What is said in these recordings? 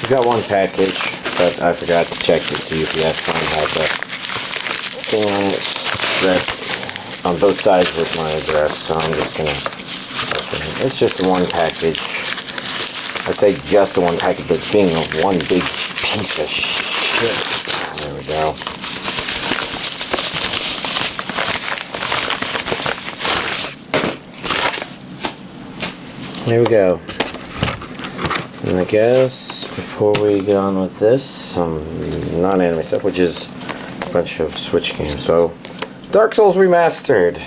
got one package, but I forgot to check that the UPS one had the thing on it that on both sides with my address, so I'm just gonna open it. It's just one package. I'd say just the one package, but it's being one big piece of shit. There we go. There we go. And I guess before we get on with this, some non-anime stuff, which is a bunch of Switch games. So, Dark Souls Remastered.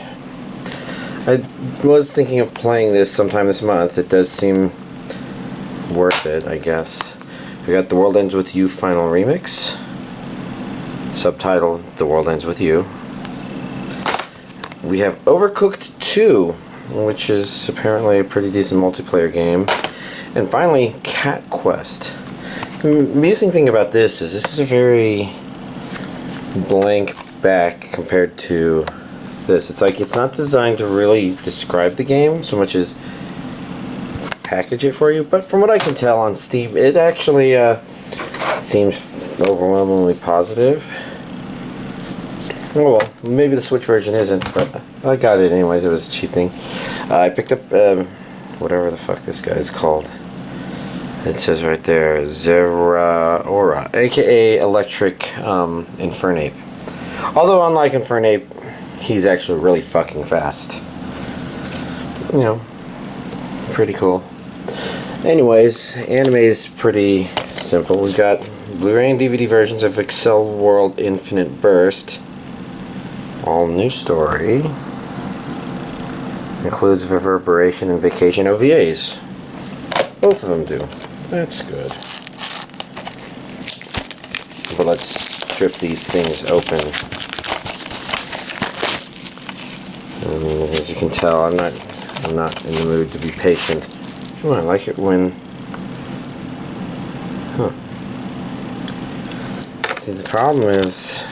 I was thinking of playing this sometime this month. It does seem worth it, I guess. We got The World Ends With You Final Remix. Subtitled The World Ends With You. We have Overcooked 2, which is apparently a pretty decent multiplayer game. And finally, Cat Quest. The amusing thing about this is a very blank back compared to this. It's like it's not designed to really describe the game so much as package it for you. But from what I can tell on Steam, it actually seems overwhelmingly positive. Oh well, maybe the Switch version isn't, but I got it anyways. It was a cheap thing. I picked up whatever the fuck this guy's called. It says right there, Zeraora, aka Electric Infernape. Although unlike Infernape, he's actually really fucking fast. You know, pretty cool. Anyways, anime is pretty simple. We've got Blu-ray and DVD versions of Accel World Infinite Burst. All new story. Includes Reverberation and Vacation OVAs. Both of them do. That's good. But let's strip these things open. As you can tell, I'm not in the mood to be patient. I like it when... Huh. See, the problem is...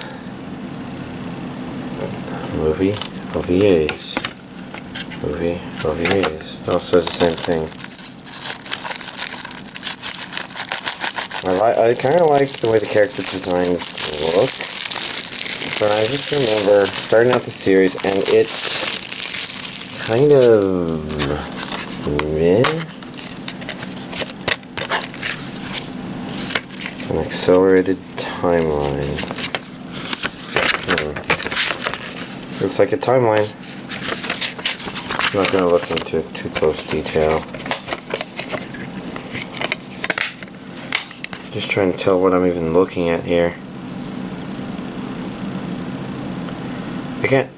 Movie OVAs. Movie OVAs. It all says the same thing. I kind of like the way the character designs look, but I just remember starting out the series and it's kind of meh. An accelerated timeline. Looks like a timeline. I'm not going to look into too close detail. Just trying to tell what I'm even looking at here. I can't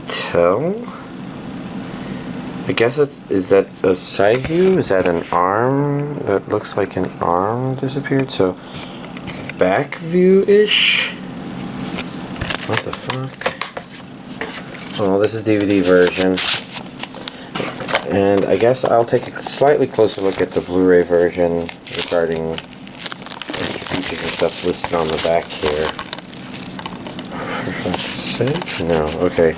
tell. I guess is that a side view? Is that an arm? That looks like an arm disappeared. So back view-ish? What the fuck? Oh, this is DVD version. And I guess I'll take a slightly closer look at the Blu-ray version regarding features and stuff listed on the back here. For fuck's sake? No, okay.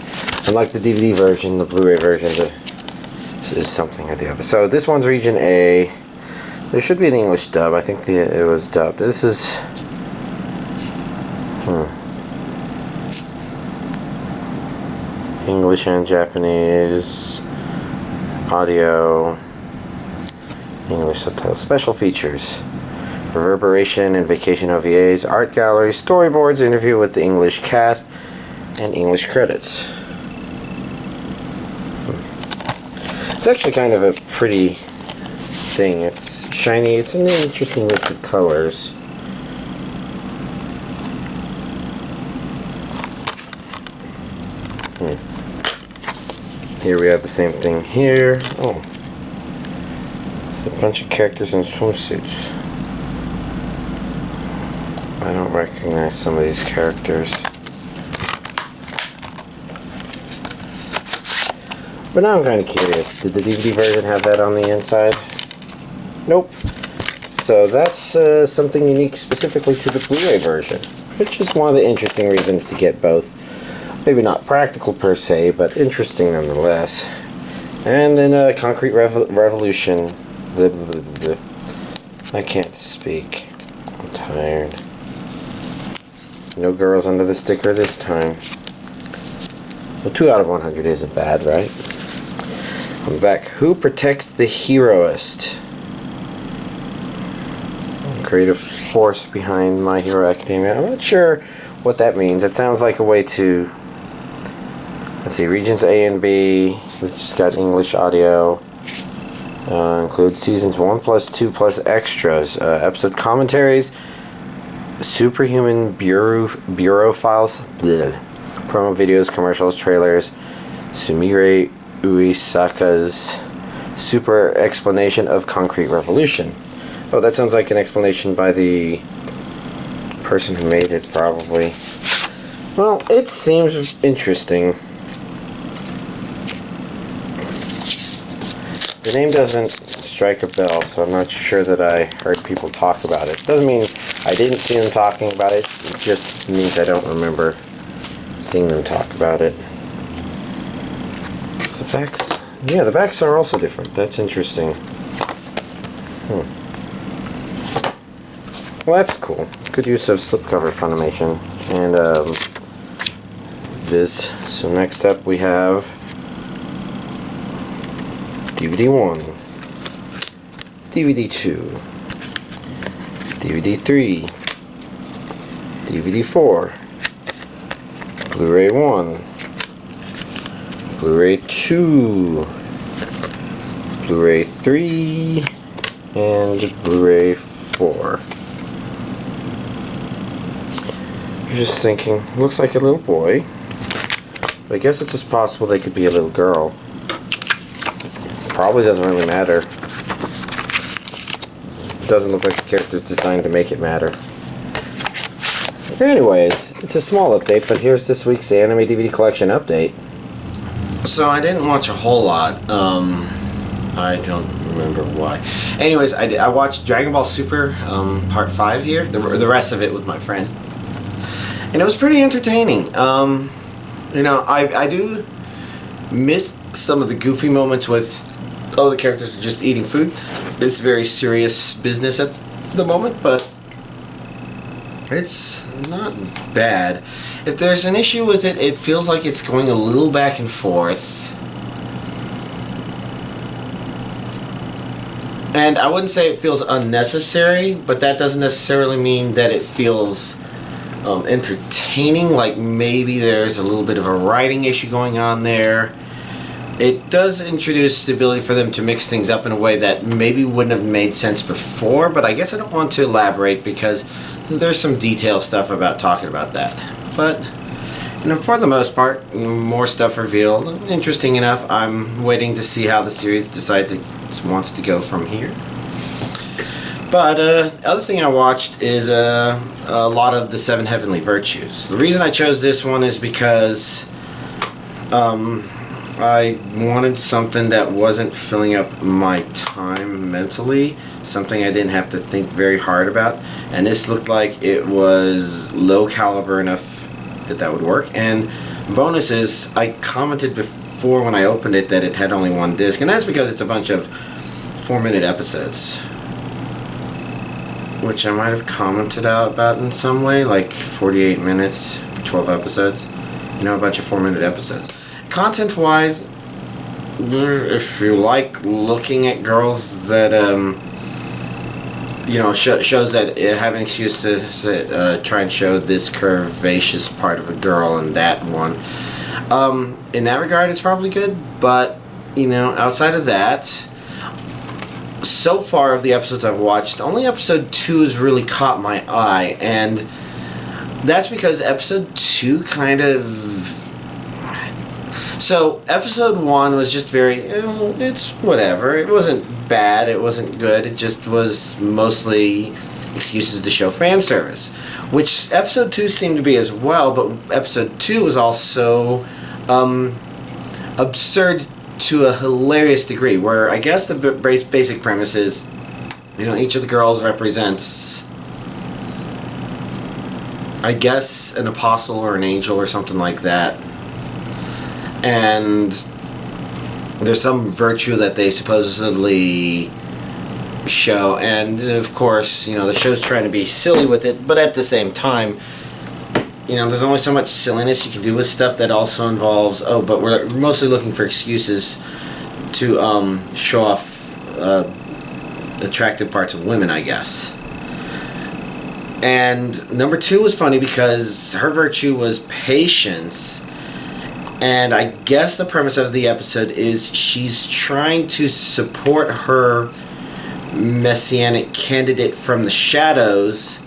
Unlike the DVD version, the Blu-ray version is something or the other. So this one's region A. There should be an English dub. I think it was dubbed. This is... English and Japanese. Audio. English subtitles. Special features. Reverberation and Vacation OVAs, art gallery, storyboards, interview with the English cast, and English credits. It's actually kind of a pretty thing. It's shiny. It's an interesting mix of colors. Here we have the same thing here. Oh. It's a bunch of characters in swimsuits. I don't recognize some of these characters. But now I'm kind of curious. Did the DVD version have that on the inside? Nope. So that's something unique specifically to the Blu-ray version, which is one of the interesting reasons to get both. Maybe not practical per se, but interesting nonetheless. And then Concrete Revolution. I can't speak. I'm tired. No girls under the sticker this time. Well, 2 out of 100 isn't bad, right? I'm back. Who protects the heroist? Creative force behind My Hero Academia. I'm not sure what that means. It sounds like a way to... Let's see, regions A and B. We've just got English audio. Includes seasons 1 plus 2 plus extras. Episode commentaries. Superhuman bureau files. Blech. Promo videos, commercials, trailers. Sumire Uesaka's super explanation of Concrete Revolution. Oh, that sounds like an explanation by the person who made it, probably. Well, it seems interesting. The name doesn't strike a bell, so I'm not sure that I heard people talk about it. Doesn't mean I didn't see them talking about it. It just means I don't remember seeing them talk about it. The backs, yeah, the backs are also different. That's interesting. Well, that's cool. Good use of slipcover Funimation and Viz. So next up we have DVD 1, DVD 2, DVD 3, DVD 4, Blu-ray 1, Blu-ray 2, Blu-ray 3, and Blu-ray 4. I'm just thinking, looks like a little boy, but I guess it's just possible they could be a little girl. Probably doesn't really matter. Doesn't look like the character's designed to make it matter. Anyways, it's a small update, but here's this week's anime DVD collection update. So I didn't watch a whole lot. I don't remember why. Anyways, I watched Dragon Ball Super Part 5 here, the rest of it with my friend. And it was pretty entertaining. You know, I do miss some of the goofy moments with all the characters are just eating food. It's very serious business at the moment, but it's not bad. If there's an issue with it, it feels like it's going a little back and forth. And I wouldn't say it feels unnecessary, but that doesn't necessarily mean that it feels entertaining. Like maybe there's a little bit of a writing issue going on there. It does introduce the ability for them to mix things up in a way that maybe wouldn't have made sense before, but I guess I don't want to elaborate because there's some detail stuff about talking about that. But you know, for the most part, more stuff revealed. Interesting enough. I'm waiting to see how the series decides it wants to go from here. But other thing I watched is a lot of the 7 Heavenly Virtues. The reason I chose this one is because I wanted something that wasn't filling up my time mentally, something I didn't have to think very hard about, and this looked like it was low caliber enough that that would work. And bonus is, I commented before when I opened it that it had only 1 disc, and that's because it's a bunch of 4-minute episodes, which I might have commented out about in some way, like 48 minutes for 12 episodes, you know, a bunch of 4-minute episodes. Content-wise, if you like looking at girls that, you know, shows that have an excuse to try and show this curvaceous part of a girl and that one, in that regard, it's probably good. But, you know, outside of that, so far of the episodes I've watched, only episode 2 has really caught my eye, and that's because episode 2 kind of... So, episode 1 was just very, it's whatever. It wasn't bad, it wasn't good, it just was mostly excuses to show fan service. Which episode 2 seemed to be as well, but episode 2 was also absurd to a hilarious degree, where I guess the basic premise is, you know, each of the girls represents, I guess, an apostle or an angel or something like that. And there's some virtue that they supposedly show, and of course, the show's trying to be silly with it, but at the same time, there's only so much silliness you can do with stuff that also involves, but we're mostly looking for excuses to show off attractive parts of women, I guess. And number 2 was funny because her virtue was patience. And I guess the premise of the episode is she's trying to support her messianic candidate from the shadows.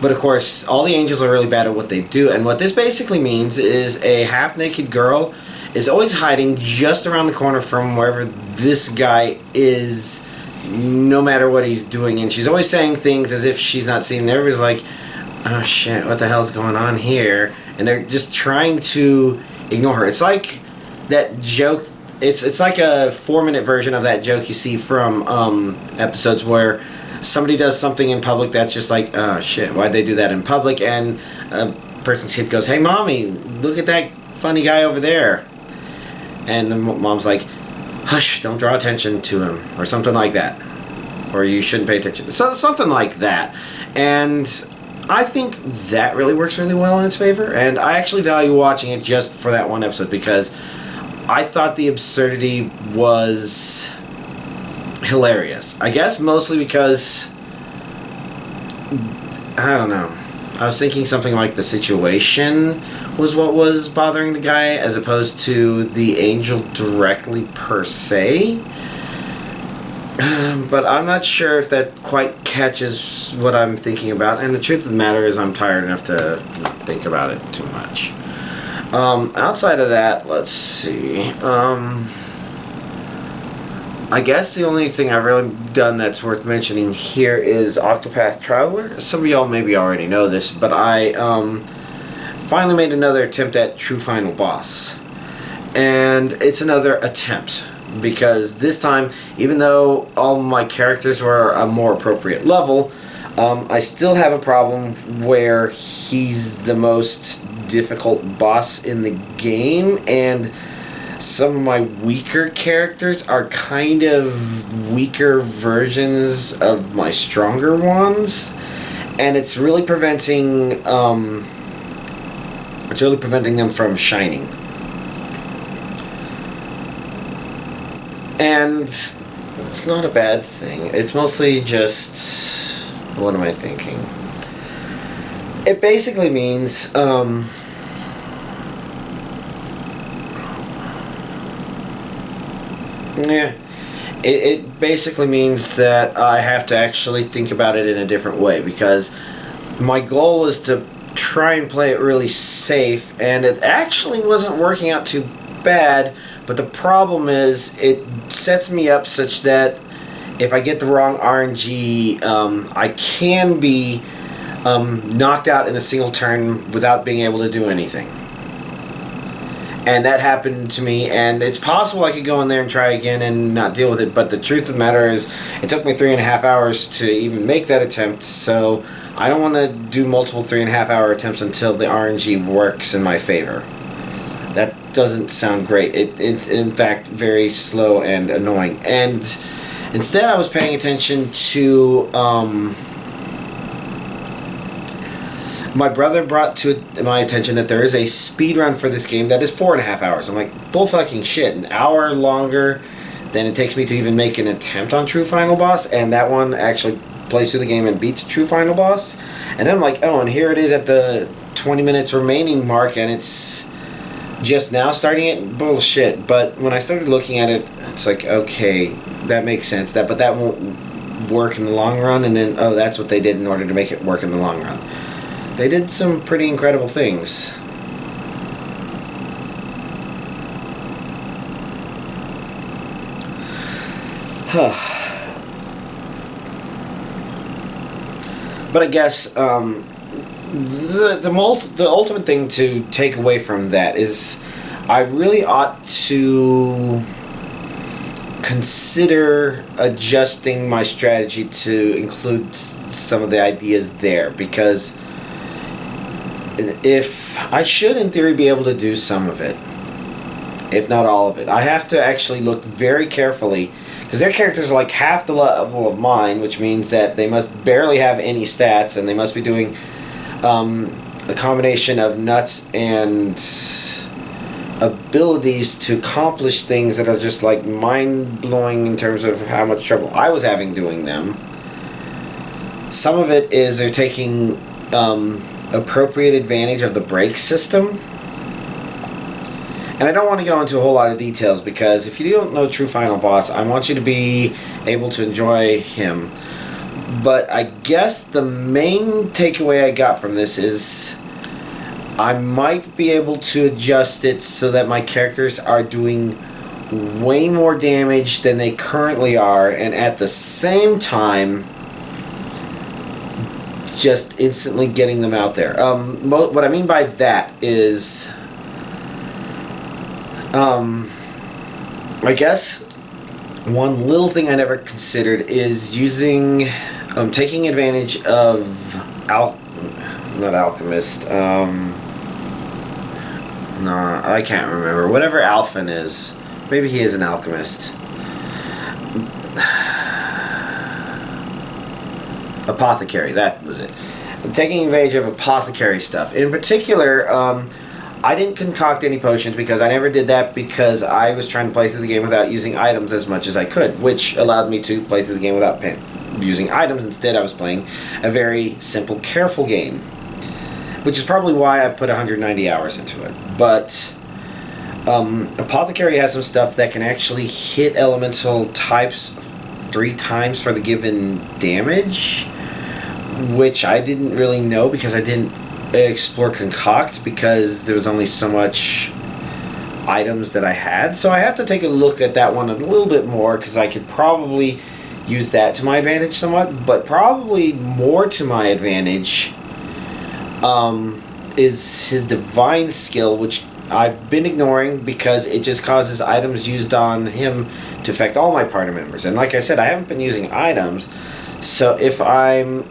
But of course, all the angels are really bad at what they do. And what this basically means is a half-naked girl is always hiding just around the corner from wherever this guy is, no matter what he's doing, and she's always saying things as if she's not seeing. Everybody's like, oh shit, what the hell's going on here? And they're just trying to ignore her. It's like that joke, it's like a 4-minute version of that joke you see from episodes where somebody does something in public that's just like, oh shit, why'd they do that in public? And a person's kid goes, hey mommy, look at that funny guy over there. And the mom's like, hush, don't draw attention to him, or something like that, or you shouldn't pay attention, so something like that. And I think that really works really well in its favor, and I actually value watching it just for that one episode because I thought the absurdity was hilarious. I guess mostly because, I don't know, I was thinking something like the situation was what was bothering the guy as opposed to the angel directly per se. But I'm not sure if that quite catches what I'm thinking about, and the truth of the matter is I'm tired enough to not think about it too much. Outside of that, let's see. I guess the only thing I've really done that's worth mentioning here is Octopath Traveler. Some of y'all maybe already know this, but I finally made another attempt at True Final Boss. And it's another attempt, because this time, even though all my characters were a more appropriate level, I still have a problem where he's the most difficult boss in the game, and some of my weaker characters are kind of weaker versions of my stronger ones, and it's really preventing them from shining. And it's not a bad thing. It's mostly just, what am I thinking? It basically means it basically means that I have to actually think about it in a different way, because my goal was to try and play it really safe, and it actually wasn't working out too bad, but the problem is it sets me up such that if I get the wrong RNG, I can be knocked out in a single turn without being able to do anything. And that happened to me, and it's possible I could go in there and try again and not deal with it, but the truth of the matter is it took me 3.5 hours to even make that attempt, so I don't want to do multiple 3.5 hour attempts until the RNG works in my favor. That doesn't sound great. It's in fact very slow and annoying. And instead I was paying attention to my brother brought to my attention that there is a speed run for this game that is 4.5 hours. I'm like, bull fucking shit, an hour longer than it takes me to even make an attempt on True Final Boss, and that one actually plays through the game and beats True Final Boss. And then I'm like, oh, and here it is at the 20 minutes remaining mark, and it's just now starting it? Bullshit. But when I started looking at it, it's like, okay, that makes sense, but that won't work in the long run, and then, oh, that's what they did in order to make it work in the long run. They did some pretty incredible things. But I guess the ultimate thing to take away from that is I really ought to consider adjusting my strategy to include some of the ideas there, because if I should in theory be able to do some of it, if not all of it. I have to actually look very carefully, because their characters are like half the level of mine, which means that they must barely have any stats, and they must be doing a combination of nuts and abilities to accomplish things that are just like mind-blowing in terms of how much trouble I was having doing them. Some of it is they're taking appropriate advantage of the brake system. And I don't want to go into a whole lot of details, because if you don't know True Final Boss, I want you to be able to enjoy him. But I guess the main takeaway I got from this is I might be able to adjust it so that my characters are doing way more damage than they currently are, and at the same time just instantly getting them out there. What I mean by that is, I guess one little thing I never considered is using, taking advantage of not alchemist. No, I can't remember. Whatever Alphen is, maybe he is an alchemist. Apothecary, that was it. Taking advantage of apothecary stuff. In particular, I didn't concoct any potions, because I never did that, because I was trying to play through the game without using items as much as I could, which allowed me to play through the game without using items. Instead, I was playing a very simple, careful game, which is probably why I've put 190 hours into it. But Apothecary has some stuff that can actually hit elemental types 3 times for the given damage, which I didn't really know, because I didn't explore Concoct, because there was only so much items that I had. So I have to take a look at that one a little bit more, because I could probably use that to my advantage somewhat, but probably more to my advantage is his divine skill, which I've been ignoring because it just causes items used on him to affect all my party members. And like I said, I haven't been using items, so if I'm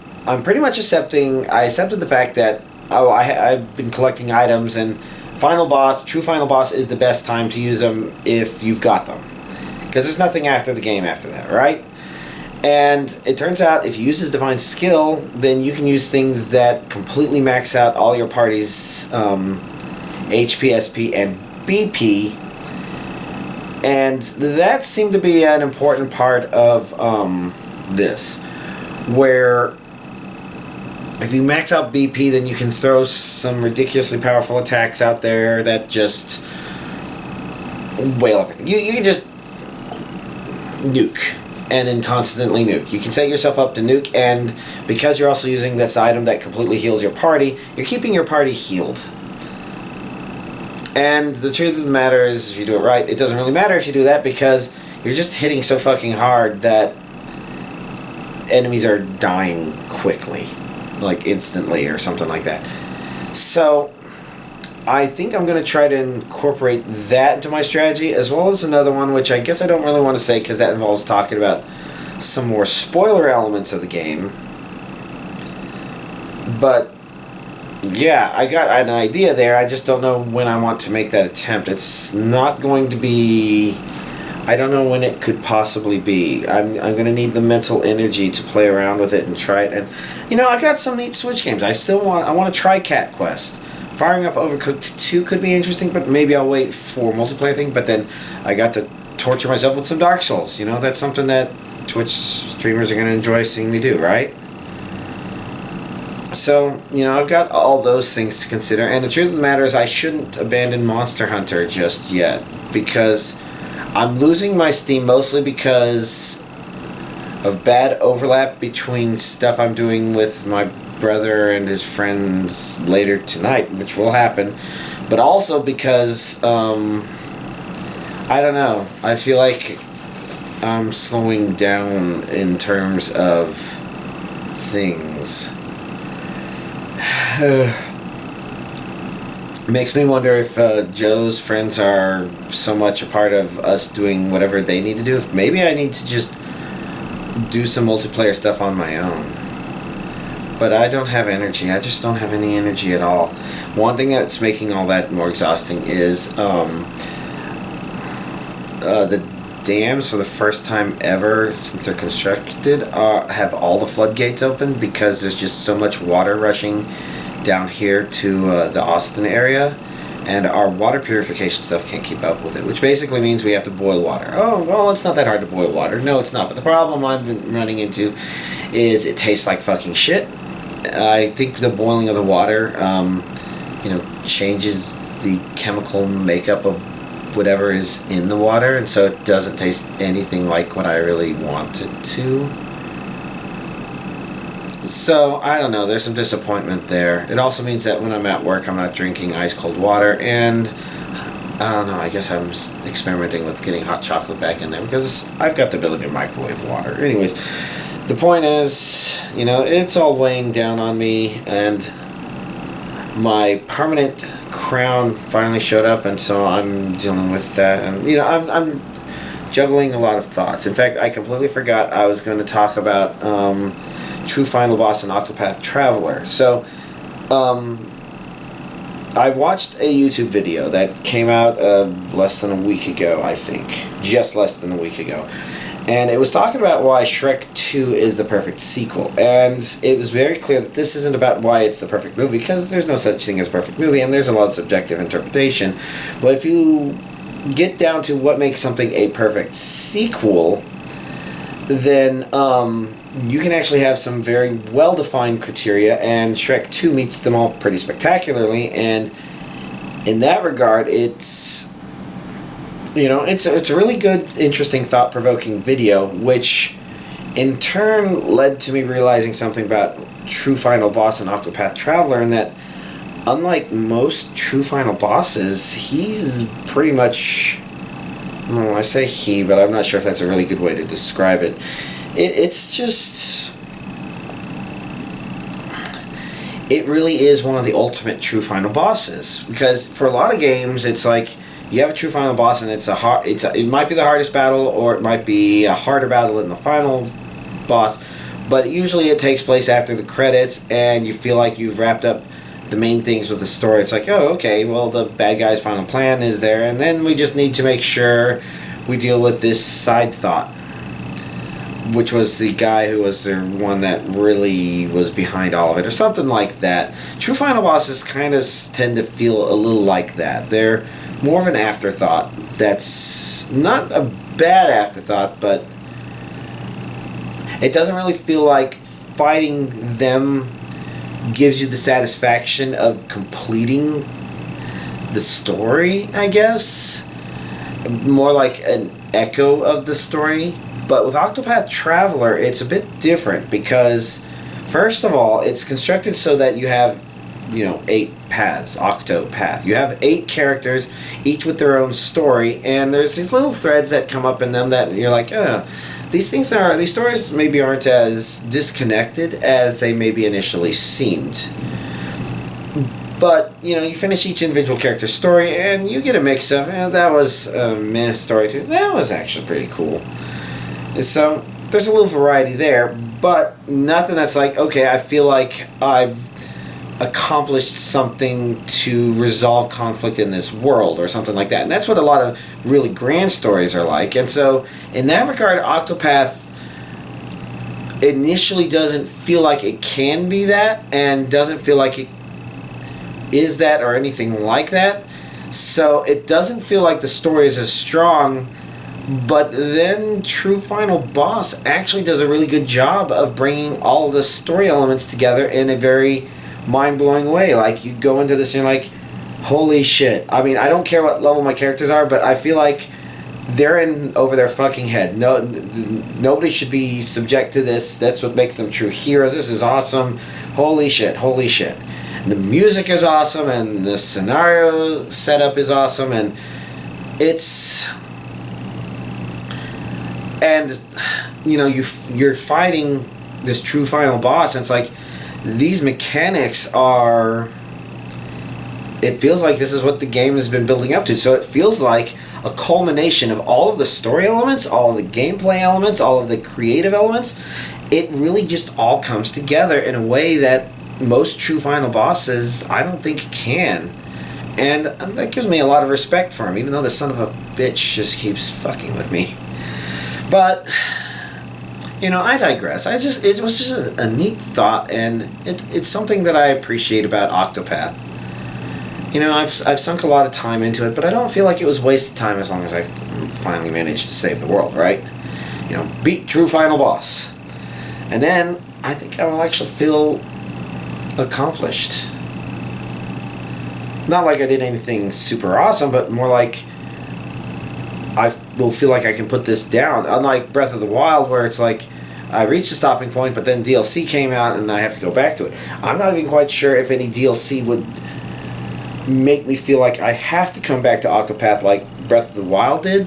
pretty much I accepted the fact that I've been collecting items, and True Final Boss is the best time to use them if you've got them, because there's nothing after the game after that, right? And it turns out if you use his divine skill, then you can use things that completely max out all your party's HP, SP, and BP. And that seemed to be an important part of this, where if you max out BP, then you can throw some ridiculously powerful attacks out there that just whale everything. You can just nuke. And then constantly nuke. You can set yourself up to nuke, and because you're also using this item that completely heals your party, you're keeping your party healed. And the truth of the matter is, if you do it right, it doesn't really matter if you do that, because you're just hitting so fucking hard that enemies are dying quickly, like instantly or something like that. So I think I'm going to try to incorporate that into my strategy, as well as another one, which I guess I don't really want to say, because that involves talking about some more spoiler elements of the game. But yeah, I got an idea there. I just don't know when I want to make that attempt. It's not going to be... I don't know when it could possibly be. I'm going to need the mental energy to play around with it and try it. And, you know, I got some neat Switch games. I want to try Cat Quest. Firing up Overcooked 2 could be interesting, but maybe I'll wait for a multiplayer thing. But then I got to torture myself with some Dark Souls. You know, that's something that Twitch streamers are going to enjoy seeing me do, right? So, you know, I've got all those things to consider. And the truth of the matter is, I shouldn't abandon Monster Hunter just yet, because I'm losing my steam mostly because of bad overlap between stuff I'm doing with my brother and his friends later tonight, which will happen, but also because I don't know, I feel like I'm slowing down in terms of things. Makes me wonder if Joe's friends are so much a part of us doing whatever they need to do, if maybe I need to just do some multiplayer stuff on my own. But I don't have energy. I just don't have any energy at all. One thing that's making all that more exhausting is the dams for the first time ever since they're constructed have all the floodgates open because there's just so much water rushing down here to the Austin area, and our water purification stuff can't keep up with it, which basically means we have to boil water. Oh, well, it's not that hard to boil water. No, it's not, but the problem I've been running into is it tastes like fucking shit. I think the boiling of the water changes the chemical makeup of whatever is in the water, and so it doesn't taste anything like what I really want it to. So, I don't know, there's some disappointment there. It also means that when I'm at work, I'm not drinking ice cold water, and I don't know, I guess I'm just experimenting with getting hot chocolate back in there because I've got the ability to microwave water. Anyways, the point is, it's all weighing down on me, and my permanent crown finally showed up, and so I'm dealing with that, and I'm juggling a lot of thoughts. In fact, I completely forgot I was going to talk about True Final Boss and Octopath Traveler. So I watched a YouTube video that came out less than a week ago, I think, just less than a week ago, and it was talking about why Shrek 2 is the perfect sequel. And it was very clear that this isn't about why it's the perfect movie, because there's no such thing as a perfect movie, and there's a lot of subjective interpretation. But if you get down to what makes something a perfect sequel, then you can actually have some very well-defined criteria, and Shrek 2 meets them all pretty spectacularly. And in that regard, it's a really good, interesting, thought-provoking video, which in turn led to me realizing something about True Final Boss and Octopath Traveler, and that unlike most True Final Bosses, he's pretty much, I say he, but I'm not sure if that's a really good way to describe it. It's just, it really is one of the ultimate True Final Bosses, because for a lot of games, it's like, you have a true final boss, and it might be the hardest battle, or it might be a harder battle than the final boss, but usually it takes place after the credits, and you feel like you've wrapped up the main things with the story. It's like, oh, okay, well, the bad guy's final plan is there, and then we just need to make sure we deal with this side thought, which was the guy who was the one that really was behind all of it, or something like that. True final bosses kind of tend to feel a little like that. They're more of an afterthought. That's not a bad afterthought, but it doesn't really feel like fighting them gives you the satisfaction of completing the story, I guess. More like an echo of the story. But with Octopath Traveler, it's a bit different because, first of all, it's constructed so that you have 8 paths, Octopath. You have 8 characters, each with their own story, and there's these little threads that come up in them that you're like, these stories maybe aren't as disconnected as they maybe initially seemed. But, you finish each individual character's story, and you get a mix of, that was a meh story too. That was actually pretty cool. And so, there's a little variety there, but nothing that's like, okay, I feel like I've accomplished something to resolve conflict in this world or something like that. And that's what a lot of really grand stories are like. And so in that regard, Octopath initially doesn't feel like it can be that, and doesn't feel like it is that or anything like that. So it doesn't feel like the story is as strong. But then True Final Boss actually does a really good job of bringing all the story elements together in a very mind-blowing way. Like, you go into this and you're like, holy shit. I mean, I don't care what level my characters are, but I feel like they're in over their fucking head. Nobody should be subject to this. That's what makes them true heroes. This is awesome. Holy shit, holy shit. And the music is awesome, and the scenario setup is awesome, and it's... And, you're fighting this true final boss, and it's like, these mechanics are... It feels like this is what the game has been building up to. So it feels like a culmination of all of the story elements, all of the gameplay elements, all of the creative elements. It really just all comes together in a way that most true final bosses, I don't think, can. And that gives me a lot of respect for him, even though the son of a bitch just keeps fucking with me. But, you know, I digress. It was just a neat thought, and it's something that I appreciate about Octopath. You know, I've sunk a lot of time into it, but I don't feel like it was wasted time as long as I finally managed to save the world, right? You know, beat true final boss. And then I think I will actually feel accomplished. Not like I did anything super awesome, but more like I will feel like I can put this down. Unlike Breath of the Wild, where it's like I reached a stopping point, but then DLC came out and I have to go back to it. I'm not even quite sure if any DLC would make me feel like I have to come back to Octopath like Breath of the Wild did.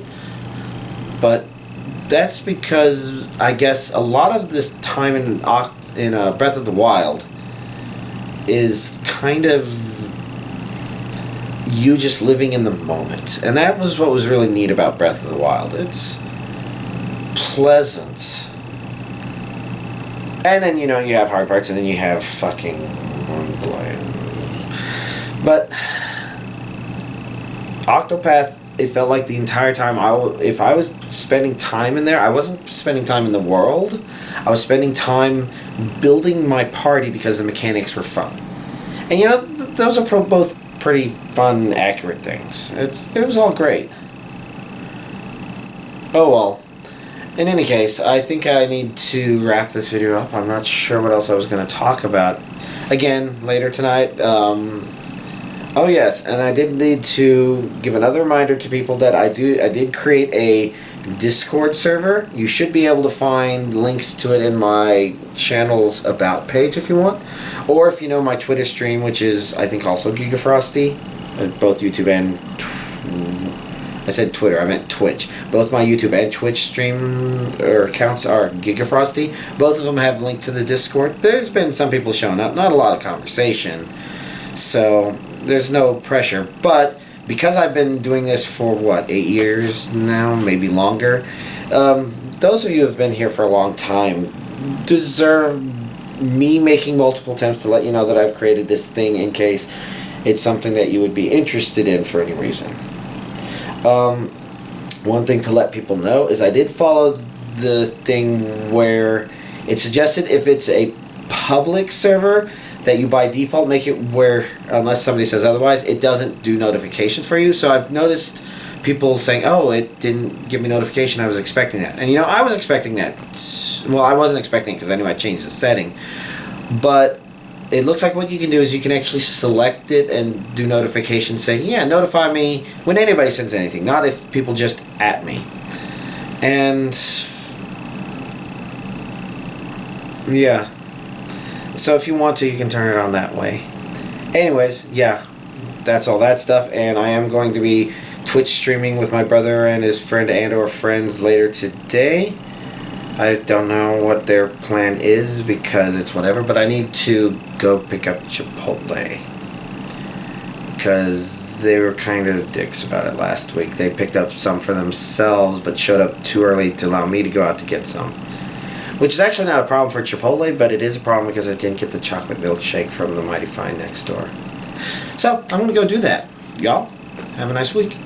But that's because I guess a lot of this time in Breath of the Wild is kind of you just living in the moment. And that was what was really neat about Breath of the Wild. It's pleasant. And then, you know, you have hard parts, and then you have fucking But Octopath, it felt like the entire time if I was spending time in there, I wasn't spending time in the world. I was spending time building my party because the mechanics were fun. And you know, those are both pretty fun, accurate things. It was all great. Oh well. In any case, I think I need to wrap this video up. I'm not sure what else I was going to talk about. Again, later tonight. Oh yes, and I did need to give another reminder to people that I did create a Discord server. You should be able to find links to it in my channel's about page if you want. Or if you know my Twitter stream, which is I think also GigaFrosty. Both YouTube and I said Twitter, I meant Twitch. Both my YouTube and Twitch stream accounts are GigaFrosty. Both of them have linked to the Discord. There's been some people showing up, not a lot of conversation. So there's no pressure, but because I've been doing this for what, 8 years now, maybe longer, those of you who have been here for a long time deserve me making multiple attempts to let you know that I've created this thing in case it's something that you would be interested in for any reason. One thing to let people know is I did follow the thing where it suggested if it's a public server that you by default make it where, unless somebody says otherwise, it doesn't do notifications for you. So I've noticed people saying, oh, it didn't give me notification, I was expecting that. And you know, I was expecting that. Well, I wasn't expecting it because I knew I changed the setting. But it looks like what you can do is you can actually select it and do notifications saying, yeah, notify me when anybody sends anything, not if people just at me. And yeah. So if you want to, you can turn it on that way. Anyways, yeah, that's all that stuff, and I am going to be Twitch streaming with my brother and his friend and/or friends later today. I don't know what their plan is because it's whatever, but I need to go pick up Chipotle because they were kind of dicks about it last week. They picked up some for themselves but showed up too early to allow me to go out to get some. Which is actually not a problem for Chipotle, but it is a problem because I didn't get the chocolate milkshake from the Mighty Fine next door. So, I'm going to go do that. Y'all, have a nice week.